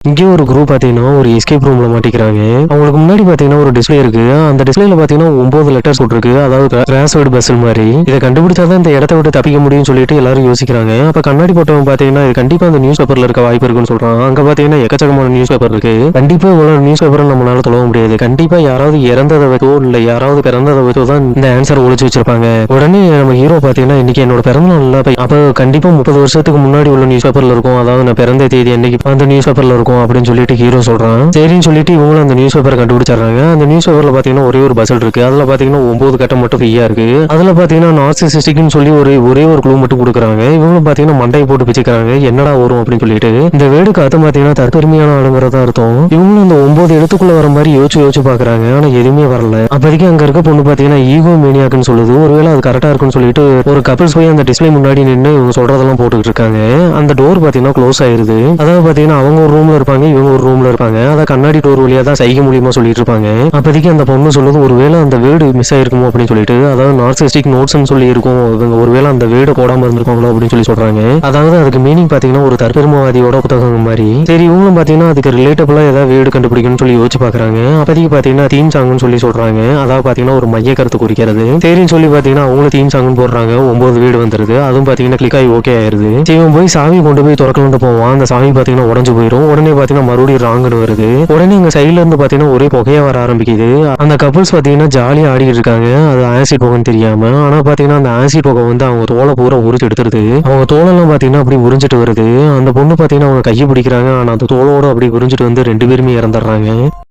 இங்கே ஒரு குரூப் பார்த்தீங்கன்னா ஒரு எஸ்கேப் ரூம்ல மாட்டிக்கிறாங்க. அவங்களுக்கு முன்னாடி பார்த்தீங்கன்னா ஒரு டிஸ்பிளே இருக்கு. அந்த டிஸ்பிளேல பார்த்தீங்கன்னா 9 லெட்டர்ஸ் போட்டிருக்கு. அதாவது கிராஸ்வேர்ட் பஸ்ஸல் மாதிரி. இதை கண்டுபிடிச்சாதான் இந்த இடத்த விட்டு தப்பிக்க முடியும்னு சொல்லிட்டு எல்லாரும் யோசிக்கிறாங்க. அப்ப கண்ணாடி போட்டவங்க பார்த்தீங்கன்னா இது கண்டிப்பா அந்த நியூஸ் பேப்பர்ல இருக்க வாய்ப்பு இருக்குன்னு சொல்றாங்க. அங்க பார்த்தீங்கன்னா எக்கச்சக்கமான நியூஸ் பேப்பர் இருக்கு. கண்டிப்பா இவ்வளவு நியூஸ் பேப்பரை நம்மளால தொலைவ முடியாது. கண்டிப்பா யாராவது இறந்ததை வைத்தோ இல்ல யாராவது பிறந்ததை வைத்தோ தான் இந்த ஆன்சர் ஒழிச்சு வச்சிருப்பாங்க. உடனே நம்ம ஹீரோ பார்த்தீங்கன்னா இன்னைக்கு என்னோட பிறந்த நாள் இல்ல, அப்ப கண்டிப்பா 30 வருஷத்துக்கு முன்னாடி உள்ள நியூஸ் பேப்பர்ல இருக்கும். அதாவது நான் பிறந்த தேதி என்னைக்கு அந்த நியூஸ் பேப்பர்ல இருக்கும் அப்படின்னு சொல்லிட்டு ஹீரோ சொல்றான். சரின்னு சொல்லிட்டு இவங்களும் அந்த நியூஸ் பேப்பரை கண்டுபிடிச்சாங்க. அந்த நியூஸ் பேப்பர்ல பாத்தீங்கன்னா ஒரே ஒரு பஸ்ஸல் இருக்கு. அதுல பாத்தீங்கன்னா 9 கட்டம் மட்டும் ஃப்ரீயா இருக்கு. அதுல பாத்தீங்கன்னா நார்சிசிஸ்டிக்னு சொல்லி ஒரே ஒரு க்ளூ மட்டும் கொடுக்குறாங்க. இவங்களும் பாத்தீங்கன்னா மண்டையை போட்டு பிச்சுக்கிறாங்க, என்னடா வரும் அப்படின்னு சொல்லிட்டு. இந்த வேர்டுக்கு அர்த்தம் பாத்தீங்கன்னா தற்பெருமையான ஆளுங்கிறதா அர்த்தம். இவங்களும் இந்த 9 எழுத்துக்குள்ள வர மாதிரி யோசிச்சு பாக்குறாங்க. ஆனா எதுவுமே வரல. அப்போதைக்கு அங்க இருக்க பொண்ணு பாத்தீங்கன்னா ஈகோ மேனியாக்குன்னு சொல்லுது. ஒருவேளை அது கரெக்டா இருக்குன்னு சொல்லிட்டு ஒரு கப்பிள்ஸ் போய் அந்த டிஸ்பிளே முன்னாடி நின்று இவங்க சொல்றதெல்லாம் போட்டுக்கிட்டு இருக்காங்க. அந்த டோர் பாத்தீங்கன்னா க்ளோஸ் ஆயிருது. அதாவது பாத்தீங்கன்னா அவங்க ஒரு ரூம்ல இருப்பாங்க, இவங்க ஒரு ரூம்ல இருப்பாங்க. அத கண்ணாடி டோர் வழியா தான் சைகை மூலியமா சொல்லிட்டு இருப்பாங்க. அப்போதைக்கு அந்த பொண்ணு சொல்லுது ஒருவேளை அந்த வேர்டு மிஸ் ஆயிருக்குமோ அப்படின்னு சொல்லிட்டு. அதாவது நார்சிஸ்டிக் நோட்ஸ்னு சொல்லி இருக்கும். இவங்க ஒருவேளை அந்த வேர்டு போடாம இருந்திருக்காங்களோ அப்படின்னு சொல்லி சொல்றாங்க. அதாவது அதுக்கு மீனிங் பாத்தீங்கன்னா ஒரு தற்பெருமவாதியோட புத்தகம் மாதிரி. சரி இவங்களும் பாத்தீங்கன்னா அதுக்கு ரிலேட்டபிளா ஏதாவது வேர்டு கண்டுபிடிக்கணும்னு சொல்லி யோசிச்சு பாக்குறாங்க. அப்போதைக்கு பாத்தீங்கன்னா தீம் சாங்னு சொல்லி சொல்றாங்க. அதாவது பாத்தீங்கன்னா ஒரு மைய கருத்து குறிக்கிறது. சரின்னு சொல்லி பாத்தீங்கன்னா அவங்களும் தீம் சாங்னு போடுறாங்க. 9 வீடு வந்துருது. அதுவும் பாத்தீங்கன்னா கிளிக் ஆகி ஓகே ஆயிருது. இவன் போய் சாவி கொண்டு போய் திறக்கலான்னு போவான். அந்த சாவி பாத்தீங்கன்னா உடஞ்சு போயிடும். உடனே பாத்தீங்கன்னா மறுபடியும் ராங்குன்னு வருது. உடனே இங்க சைட்ல இருந்து பாத்தீங்கன்னா ஒரே புகையா வர ஆரம்பிக்குது. அந்த கப்புள்ஸ் பாத்தீங்கன்னா ஜாலியா ஆடிட்டு இருக்காங்க. அது ஆசிட் புகைன்னு தெரியாம. ஆனா பாத்தீங்கன்னா அந்த ஆசிட் புகை வந்து அவங்க தோலை பூரா உரிச்சு எடுத்துருது. அவங்க தோலெல்லாம் பாத்தீங்கன்னா அப்படி உறிஞ்சிட்டு வருது. அந்த பொண்ணு பாத்தீங்கன்னா அவங்க கையை பிடிக்கிறாங்க. ஆனா அந்த தோலோட அப்படி உறிஞ்சிட்டு வந்து 2 பேருமே இறந்துடுறாங்க.